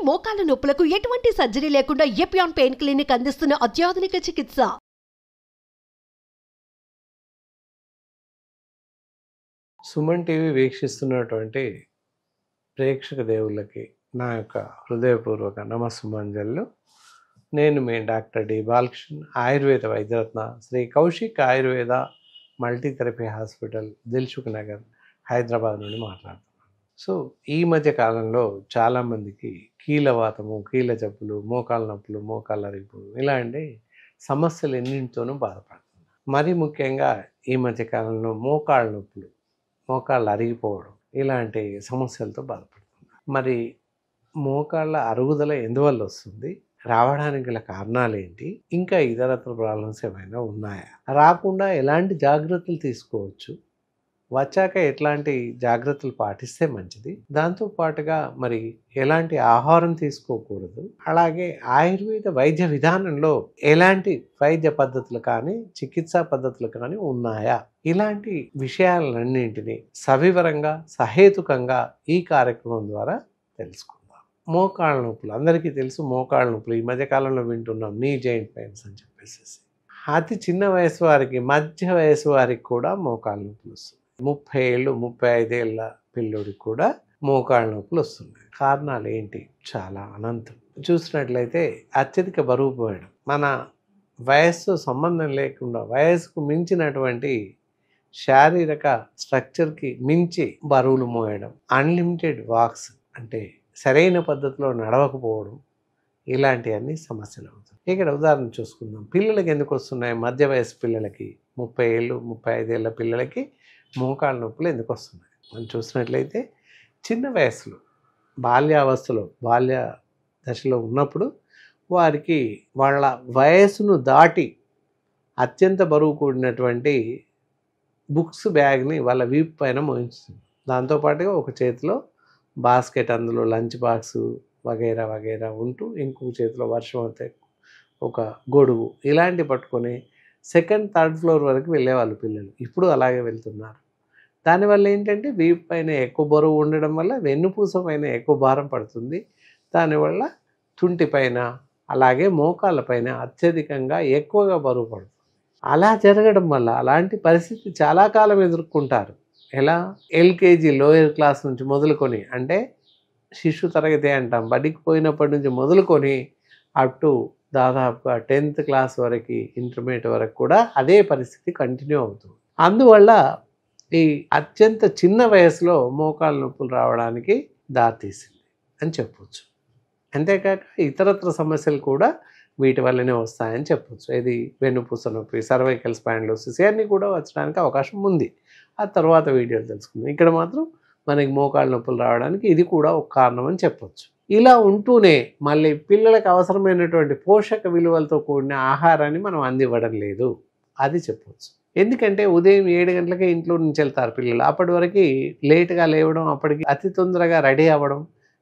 మోకాళ్ల నొప్పులకు ఎటువంటి సర్జరీ లేకుండా ఎపియాన్ పెయిన్ క్లినిక్ అందిస్తున్న అత్యాధునిక చికిత్స. సుమన్ టీవీ వీక్షిస్తున్నటువంటి ప్రేక్షక దేవుళ్ళకి నా యొక్క హృదయపూర్వక నమస్సుమాంజలు. నేను మీ డాక్టర్ డి బాలకృష్ణ, ఆయుర్వేద వైద్యరత్న, శ్రీ కౌశిక్ ఆయుర్వేద మల్టీథెరపీ హాస్పిటల్, దిల్సుఖ్ నగర్, హైదరాబాద్ నుండి మాట్లాడుతున్నాను. సో ఈ మధ్య కాలంలో చాలామందికి కీళ్ళవాతము, కీళ్ళ జబ్బులు, మోకాళ్ళ నొప్పులు, మోకాళ్ళ అరిపు ఇలాంటి సమస్యలు ఎన్నింటితోనూ బాధపడుతున్నారు. మరి ముఖ్యంగా ఈ మధ్య కాలంలో మోకాళ్ళ నొప్పులు, మోకాళ్ళు అరిగిపోవడం ఇలాంటి సమస్యలతో బాధపడుతున్నారు. మరి మోకాళ్ళ అరుగుదల ఎందువల్ల వస్తుంది, రావడానికి గల కారణాలు ఏంటి, ఇంకా ఇతరత్ర ప్రాబ్లమ్స్ ఏమైనా ఉన్నాయా, రాకుండా ఎలాంటి జాగ్రత్తలు తీసుకోవచ్చు, వచ్చాక ఎట్లాంటి జాగ్రత్తలు పాటిస్తే మంచిది, దాంతోపాటుగా మరి ఎలాంటి ఆహారం తీసుకోకూడదు, అలాగే ఆయుర్వేద వైద్య విధానంలో ఎలాంటి వైద్య పద్ధతులు కానీ చికిత్సా పద్ధతులు కానీ ఉన్నాయా, ఇలాంటి విషయాలన్నింటినీ సవివరంగా సహేతుకంగా ఈ కార్యక్రమం ద్వారా తెలుసుకుందాం. మోకాళ్ళ నొప్పులు అందరికీ తెలుసు. మోకాళ్ళ నొప్పులు ఈ మధ్యకాలంలో వింటున్నాం, నీ జాయింట్ పెయిన్స్ అని చెప్పేసి. అతి చిన్న వయసు వారికి, మధ్య వయసు వారికి కూడా మోకాళ్ళ నొప్పులు వస్తుంది. 30 ఏళ్ళు 35 ఏళ్ళ పిల్లోడికి కూడా మోకాళ్ళ నొప్పులు వస్తున్నాయి. కారణాలు ఏంటి? చాలా అనంతం. చూసినట్లయితే అత్యధిక బరువు పోయడం, మన వయస్సు సంబంధం లేకుండా వయస్సుకు మించినటువంటి శారీరక స్ట్రక్చర్కి మించి బరువులు మోయడం, అన్లిమిటెడ్ వాక్స్ అంటే సరైన పద్ధతిలో నడవకపోవడం, ఇలాంటివన్నీ సమస్యలు అవుతాయి. ఇక్కడ ఉదాహరణ చూసుకుందాం. పిల్లలకి ఎందుకు వస్తున్నాయి? మధ్య వయసు పిల్లలకి, 30 ఏళ్ళు 35 ఏళ్ళ పిల్లలకి మోకాళ్ళ నొప్పులు ఎందుకు వస్తున్నాయి? మనం చూసినట్లయితే చిన్న వయసులో, బాల్యావస్థలో, బాల్య దశలో ఉన్నప్పుడు వారికి వాళ్ళ వయసును దాటి అత్యంత బరువు కూడినటువంటి బుక్స్ బ్యాగ్ని వాళ్ళ వీపు పైన మోయించుతుంది. దాంతోపాటుగా ఒక చేతిలో బాస్కెట్, అందులో లంచ్ బాక్సు వగైరా వగైరా ఉంటూ, ఇంకొక చేతిలో వర్షం అయితే ఒక గొడుగు, ఇలాంటి పట్టుకొని సెకండ్ థర్డ్ ఫ్లోర్ వరకు వెళ్ళేవాళ్ళు పిల్లలు. ఇప్పుడు అలాగే వెళ్తున్నారు. దానివల్ల ఏంటంటే వీపు పైన ఎక్కువ బరువు ఉండడం వల్ల వెన్నుపూస పైన ఎక్కువ భారం పడుతుంది. దానివల్ల తుంటి పైన అలాగే మోకాళ్ళ పైన అత్యధికంగా ఎక్కువగా బరువు పడుతుంది. అలా జరగడం వల్ల అలాంటి పరిస్థితి చాలా కాలం ఎదుర్కొంటారు. ఎలా? ఎల్కేజీ లోయర్ క్లాస్ నుంచి మొదలుకొని, అంటే శిశు తరగతి అంటాం, బడికి పోయినప్పటి నుంచి మొదలుకొని అప్ టు దాదాపుగా 10th క్లాస్ వరకు, ఇంటర్మీడియట్ వరకు కూడా అదే పరిస్థితి కంటిన్యూ అవుతుంది. అందువల్ల ఈ అత్యంత చిన్న వయసులో మోకాళ్ళ నొప్పులు రావడానికి దారితీసింది అని చెప్పవచ్చు. అంతేకాక ఇతరత్ర సమస్యలు కూడా వీటి వల్లనే వస్తాయని చెప్పవచ్చు. ఇది వెన్నుపూస నొప్పి, సర్వైకల్ స్పాండిలోసిస్, ఇవన్నీ కూడా వచ్చడానికి అవకాశం ఉంది. ఆ తర్వాత వీడియోలు తెలుసుకుందాం. ఇక్కడ మాత్రం మనకి మోకాళ్ళ నొప్పులు రావడానికి ఇది కూడా ఒక కారణం అని చెప్పవచ్చు. ఇలా ఉంటూనే మళ్ళీ పిల్లలకు అవసరమైనటువంటి పోషక విలువలతో కూడిన ఆహారాన్ని మనం అందివ్వడం లేదు, అది చెప్పవచ్చు. ఎందుకంటే ఉదయం 7 గంటలకే ఇంట్లో నుంచి వెళ్తారు పిల్లలు. అప్పటి వరకు లేట్గా లేవడం, అప్పటికి అతి తొందరగా రెడీ అవ్వడం,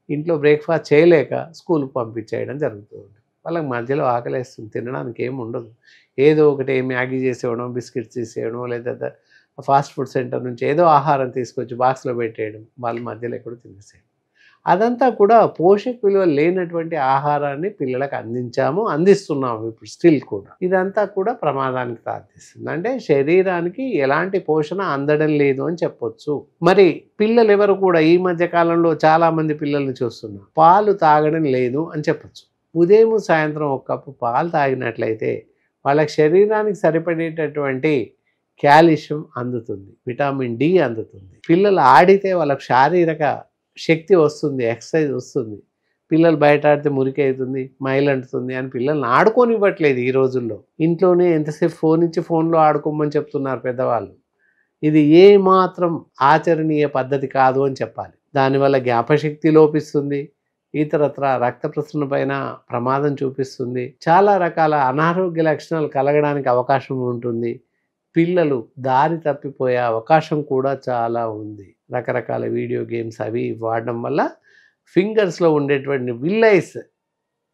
ఇంట్లో బ్రేక్ఫాస్ట్ చేయలేక స్కూల్కి పంపించేయడం జరుగుతుంది. వాళ్ళకి మధ్యలో ఆకలేస్తుంది, తినడానికి ఏమి ఉండదు. ఏదో ఒకటి మ్యాగీ చేసేయడం, బిస్కెట్స్ తీసేయడం, లేదా ఫాస్ట్ ఫుడ్ సెంటర్ నుంచి ఏదో ఆహారం తీసుకొచ్చి బాక్స్లో పెట్టేయడం, వాళ్ళ మధ్యలో ఎక్కడో తినేసేయడం. అదంతా కూడా పోషక విలువలు లేనటువంటి ఆహారాన్ని పిల్లలకు అందిస్తున్నాము ఇప్పుడు స్టిల్ కూడా. ఇదంతా కూడా ప్రమాదానికి దారితీస్తుంది. అంటే శరీరానికి ఎలాంటి పోషణ అందడం లేదు అని చెప్పొచ్చు. మరి పిల్లలు ఎవరు కూడా ఈ మధ్య కాలంలో చాలామంది పిల్లల్ని చూస్తున్నాం, పాలు తాగడం లేదు అని చెప్పొచ్చు. ఉదయం సాయంత్రం ఒక కప్పు పాలు తాగినట్లయితే వాళ్ళకి శరీరానికి సరిపడేటటువంటి కాల్షియం అందుతుంది, విటమిన్ డి అందుతుంది. పిల్లలు ఆడితే వాళ్ళకి శారీరక శక్తి వస్తుంది, ఎక్సర్సైజ్ వస్తుంది. పిల్లలు బయట ఆడితే మురికి అవుతుంది, మైల్ అంటుతుంది అని పిల్లల్ని ఆడుకోనివ్వట్లేదు ఈ రోజుల్లో. ఇంట్లోనే ఎంతసేపు ఫోన్ ఇచ్చి ఫోన్లో ఆడుకోమని చెప్తున్నారు పెద్దవాళ్ళు. ఇది ఏ మాత్రం ఆచరణీయ పద్ధతి కాదు అని చెప్పాలి. దానివల్ల జ్ఞాపశక్తి లోపిస్తుంది, ఇతరత్ర రక్త ప్రసరణ పైన ప్రమాదం చూపిస్తుంది, చాలా రకాల అనారోగ్య లక్షణాలు కలగడానికి అవకాశం ఉంటుంది. పిల్లలు దారి తప్పిపోయే అవకాశం కూడా చాలా ఉంది. రకరకాల వీడియో గేమ్స్ అవి వాడడం వల్ల ఫింగర్స్లో ఉండేటువంటి విల్లైస్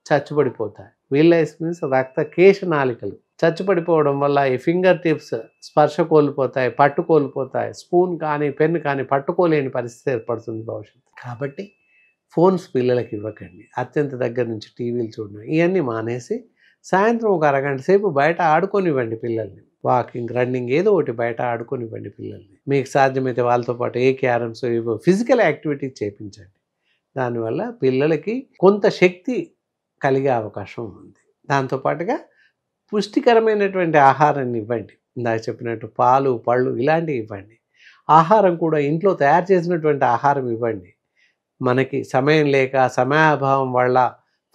చచ్చుపడిపోతాయి. విల్లైస్ మీన్స్ రక్త కేశనాళికలు చచ్చుపడిపోవడం వల్ల ఈ ఫింగర్ టిప్స్ స్పర్శ కోల్పోతాయి, పట్టు కోల్పోతాయి. స్పూన్ కానీ పెన్ కానీ పట్టుకోలేని పరిస్థితి ఏర్పడుతుంది భవిష్యత్తు. కాబట్టి ఫోన్స్ పిల్లలకి ఇవ్వకండి. అత్యంత దగ్గర నుంచి టీవీలు చూడడం ఇవన్నీ మానేసి సాయంత్రం ఒక అరగంట సేపు బయట ఆడుకొనివ్వండి పిల్లల్ని. వాకింగ్, రన్నింగ్ ఏదో ఒకటి బయట ఆడుకొనివ్వండి పిల్లల్ని. మీకు సాధ్యమైతే వాళ్ళతో పాటు ఏ క్యారమ్స్ ఏవో ఫిజికల్ యాక్టివిటీస్ చేయించండి. దానివల్ల పిల్లలకి కొంత శక్తి కలిగే అవకాశం ఉంది. దాంతోపాటుగా పుష్టికరమైనటువంటి ఆహారాన్ని ఇవ్వండి. ఇందాక చెప్పినట్టు పాలు, పళ్ళు ఇలాంటివి ఇవ్వండి. ఆహారం కూడా ఇంట్లో తయారు చేసినటువంటి ఆహారం ఇవ్వండి. మనకి సమయం లేక సమయాభావం వల్ల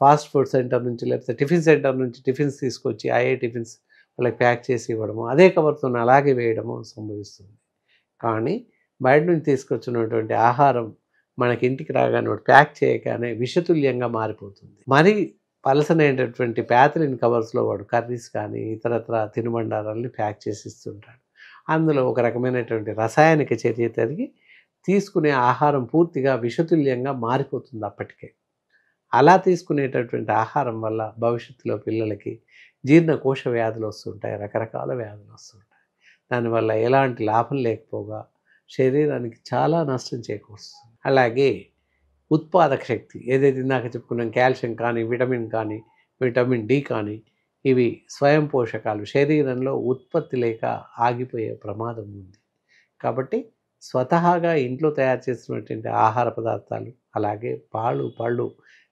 ఫాస్ట్ ఫుడ్ సెంటర్ నుంచి లేకపోతే టిఫిన్ సెంటర్ నుంచి టిఫిన్స్ తీసుకొచ్చి అయ్యే టిఫిన్స్ వాళ్ళకి ప్యాక్ చేసి ఇవ్వడము, అదే కవర్తో అలాగే వేయడము సంభవిస్తుంది. కానీ బయట నుంచి తీసుకొచ్చినటువంటి ఆహారం మనకి ఇంటికి రాగానే ప్యాక్ చేయగానే విషతుల్యంగా మారిపోతుంది. మరి పలసనైనటువంటి ప్యాథలిన్ కవర్స్లో వాడు కర్రీస్ కానీ ఇతరత్ర తినుబండారాలని ప్యాక్ చేసి ఇస్తుంటాడు. అందులో ఒక రకమైనటువంటి రసాయనిక చర్య జరిగి తీసుకునే ఆహారం పూర్తిగా విషతుల్యంగా మారిపోతుంది అప్పటికే. అలా తీసుకునేటటువంటి ఆహారం వల్ల భవిష్యత్తులో పిల్లలకి జీర్ణకోశ వ్యాధులు వస్తుంటాయి, రకరకాల వ్యాధులు వస్తుంటాయి. దానివల్ల ఎలాంటి లాభం లేకపోగా శరీరానికి చాలా నష్టం చేకూరుస్తుంది. అలాగే ఉత్పాదక శక్తి ఏదైతే ఇందాక చెప్పుకున్నాం, కాల్షియం కానీ విటమిన్ డి కానీ ఇవి స్వయం పోషకాలు శరీరంలో ఉత్పత్తి లేక ఆగిపోయే ప్రమాదం ఉంది. కాబట్టి స్వతహాగా ఇంట్లో తయారు చేసినటువంటి ఆహార పదార్థాలు అలాగే పాలు, పళ్ళు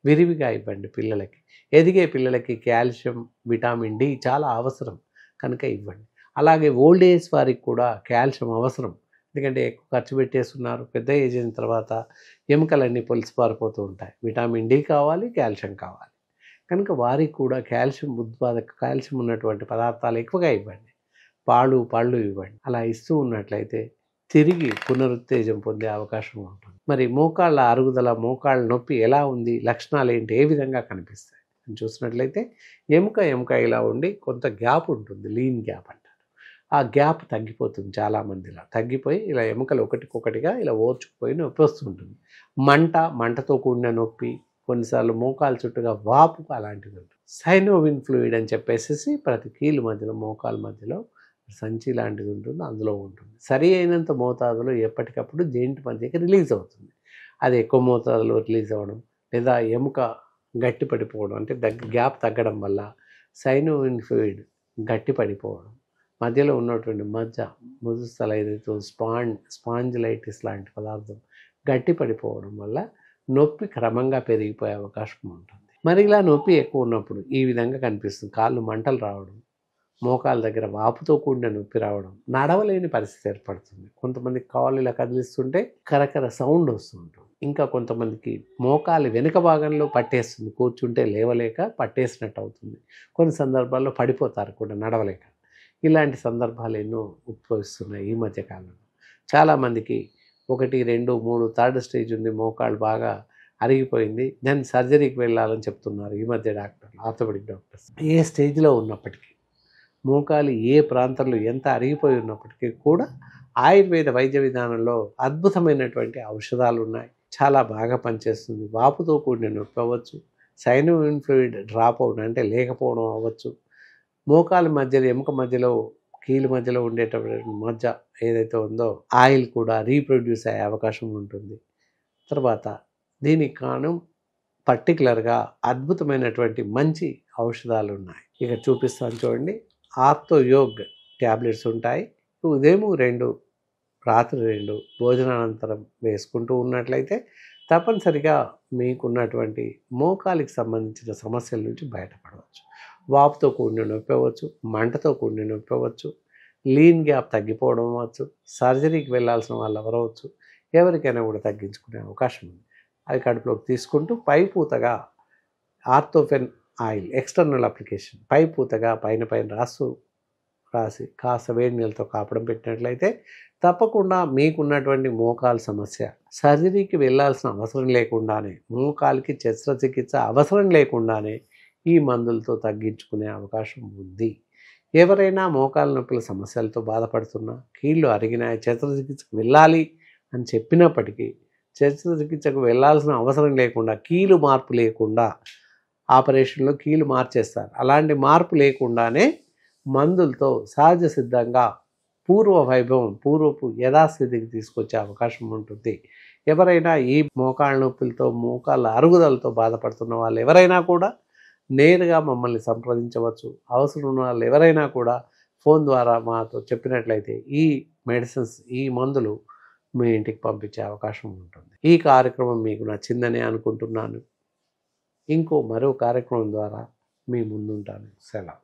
విరివిగా ఇవ్వండి పిల్లలకి. ఎదిగే పిల్లలకి కాల్షియం, విటమిన్ డి చాలా అవసరం కనుక ఇవ్వండి. అలాగే ఓల్డ్ ఏజ్ వారికి కూడా కాల్షియం అవసరం. ఎందుకంటే ఎక్కువ ఖర్చు పెట్టేస్తున్నారు, పెద్ద ఏజ్ అయిన తర్వాత ఎముకలన్నీ పొలిసిపారిపోతూ ఉంటాయి. విటమిన్ డి కావాలి, కాల్షియం కావాలి. కనుక వారికి కూడా కాల్షియం ఉన్నటువంటి పదార్థాలు ఎక్కువగా ఇవ్వండి. పాలు, పళ్ళు ఇవ్వండి. అలా ఇస్తూ ఉన్నట్లయితే తిరిగి పునరుత్తేజం పొందే అవకాశం ఉంటుంది. మరి మోకాళ్ళ అరుగుదల, మోకాళ్ళ నొప్పి ఎలా ఉంది, లక్షణాలు ఏంటి, ఏ విధంగా కనిపిస్తాయి అని చూసినట్లయితే ఎముక ఇలా ఉండి కొంత గ్యాప్ ఉంటుంది, లీన్ గ్యాప్ అంటారు. ఆ గ్యాప్ తగ్గిపోతుంది చాలామందిలో. తగ్గిపోయి ఇలా ఎముకలు ఒకటికొకటిగా ఇలా ఓర్చుకుపోయి నొప్పి వస్తుంటుంది. మంటతో కూడిన నొప్పి, కొన్నిసార్లు మోకాలు చుట్టూగా వాపు అలాంటివి ఉంటుంది. సైనోవిన్ ఫ్లూయిడ్ అని చెప్పేసి ప్రతి కీలు మధ్యలో, మోకాల మధ్యలో సంచి లాంటిది ఉంటుంది, అందులో ఉంటుంది. సరి అయినంత మోతాదులో ఎప్పటికప్పుడు జెయింట్ మధ్యకి రిలీజ్ అవుతుంది. అది ఎక్కువ మోతాదులో రిలీజ్ అవ్వడం లేదా ఎముక గట్టి పడిపోవడం, అంటే గ్యాప్ తగ్గడం వల్ల సైనోవిన్ ఫ్లూయిడ్ గట్టి పడిపోవడం, మధ్యలో ఉన్నటువంటి ముదుస్థల ఏదైతే స్పాంజిలైటిస్ లాంటి పదార్థం గట్టి పడిపోవడం వల్ల నొప్పి క్రమంగా పెరిగిపోయే అవకాశం ఉంటుంది. మరి ఇలా నొప్పి ఎక్కువ ఉన్నప్పుడు ఈ విధంగా కనిపిస్తుంది. కాళ్ళు మంటలు రావడం, మోకాల దగ్గర వాపుతో కూడిన నొప్పి రావడం, నడవలేని పరిస్థితి ఏర్పడుతుంది. కొంతమంది కాళ్ళు ఇలా కదిలిస్తుంటే కరకర సౌండ్ వస్తుంటుంది. ఇంకా కొంతమందికి మోకాలు వెనుక భాగంలో పట్టేస్తుంది, కూర్చుంటే లేవలేక పట్టేసినట్టు అవుతుంది. కొన్ని సందర్భాల్లో పడిపోతారు కూడా నడవలేక. ఇలాంటి సందర్భాలు ఎన్నో ఉద్భవిస్తున్నాయి ఈ మధ్యకాలంలో. చాలామందికి 1, 2, 3 థర్డ్ స్టేజ్ ఉంది, మోకాళ్ళు బాగా అరిగిపోయింది, దాన్ని సర్జరీకి వెళ్ళాలని చెప్తున్నారు ఈ మధ్య డాక్టర్లు, ఆర్థోపెడిక్ డాక్టర్స్. ఏ స్టేజ్లో ఉన్నప్పటికీ, మోకాలు ఏ ప్రాంతంలో ఎంత అరిగిపోయి ఉన్నప్పటికీ కూడా ఆయుర్వేద వైద్య విధానంలో అద్భుతమైనటువంటి ఔషధాలు ఉన్నాయి. చాలా బాగా పనిచేస్తుంది. వాపుతో కూడిన నొప్పి అవ్వచ్చు, సైనోవిన్ ఫ్లూయిడ్ డ్రాప్ అవడం అంటే లేకపోవడం అవ్వచ్చు, మోకాల మధ్యలో, ఎముక మధ్యలో, కీలు మధ్యలో ఉండేటటువంటి మధ్య ఏదైతే ఉందో ఆయిల్ కూడా రీప్రొడ్యూస్ అయ్యే అవకాశం ఉంటుంది. తర్వాత దీనికి కాను పర్టికులర్గా అద్భుతమైనటువంటి మంచి ఔషధాలు ఉన్నాయి. ఇక చూపిస్తాను చూడండి. ఆర్థోయోగ్ ట్యాబ్లెట్స్ ఉంటాయి. ఉదయం 2, రాత్రి 2 భోజనానంతరం వేసుకుంటూ ఉన్నట్లయితే తప్పనిసరిగా మీకున్నటువంటి మోకాలికి సంబంధించిన సమస్యల నుంచి బయటపడవచ్చు. వాపుతో కూడిన నొప్పి అవ్వచ్చు, మంటతో కూడిన నొప్పి అవ్వచ్చు, లీన్ గ్యాప్ తగ్గిపోవడం అవ్వచ్చు, సర్జరీకి వెళ్ళాల్సిన వాళ్ళు ఎవరవచ్చు, ఎవరికైనా కూడా తగ్గించుకునే అవకాశం ఉంది. అది కడుపులోకి తీసుకుంటూ పైపూతగా ఆర్థోఫెన్ ఆయిల్ ఎక్స్టర్నల్ అప్లికేషన్ పైపూతగా పైన రాసి కాస్త వేడి నీళ్ళతో కాపడం పెట్టినట్లయితే తప్పకుండా మీకున్నటువంటి మోకాలు సమస్య సర్జరీకి వెళ్ళాల్సిన అవసరం లేకుండానే, మోకాలికి శస్త్రచికిత్స అవసరం లేకుండానే ఈ మందులతో తగ్గించుకునే అవకాశం ఉంది. ఎవరైనా మోకాల నొప్పుల సమస్యలతో బాధపడుతున్నా, కీళ్ళు అరిగినాయి, శస్త్రచికిత్సకు వెళ్ళాలి అని చెప్పినప్పటికీ శస్త్రచికిత్సకు వెళ్ళాల్సిన అవసరం లేకుండా, కీలు మార్పు లేకుండా ఆపరేషన్లో కీలు మార్చేస్తారు. అలాంటి మార్పు లేకుండానే మందులతో సహజ సిద్ధంగా పూర్వపు యథాస్థితికి తీసుకొచ్చే అవకాశం ఉంటుంది. ఎవరైనా ఈ మోకాళ్ళ నొప్పులతో మోకాళ్ళ అరుగుదలతో బాధపడుతున్న వాళ్ళు ఎవరైనా కూడా నేరుగా మమ్మల్ని సంప్రదించవచ్చు. అవసరం ఉన్న వాళ్ళు ఎవరైనా కూడా ఫోన్ ద్వారా మాతో చెప్పినట్లయితే ఈ మెడిసిన్స్, ఈ మందులు మీ ఇంటికి పంపించే అవకాశం ఉంటుంది. ఈ కార్యక్రమం మీకు నచ్చిందని అనుకుంటున్నాను. మరో కార్యక్రమం ద్వారా మీ ముందుంటాను. సెలవు.